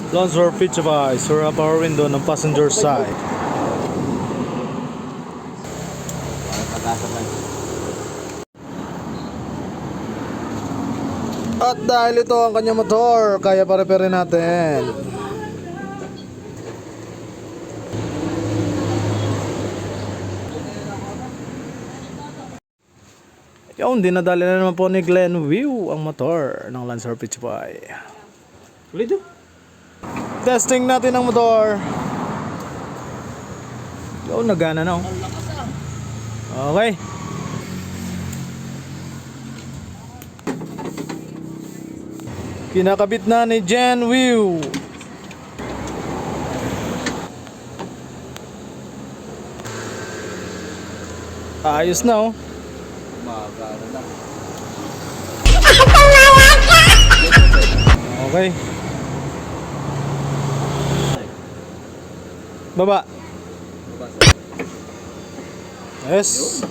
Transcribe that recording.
Lancer Pitchify, sura power window ng passenger side. At dahil ito ang kanyang motor, kaya pa-repair natin. Yung dinadali na naman po ni Glenn View ang motor ng Lancer Pitchify. Ulit. Testing natin ang motor. Yung nagana na. Okay. Kinakabit na ni Jen View. Ayos na oh. Okay. Baba. Yes.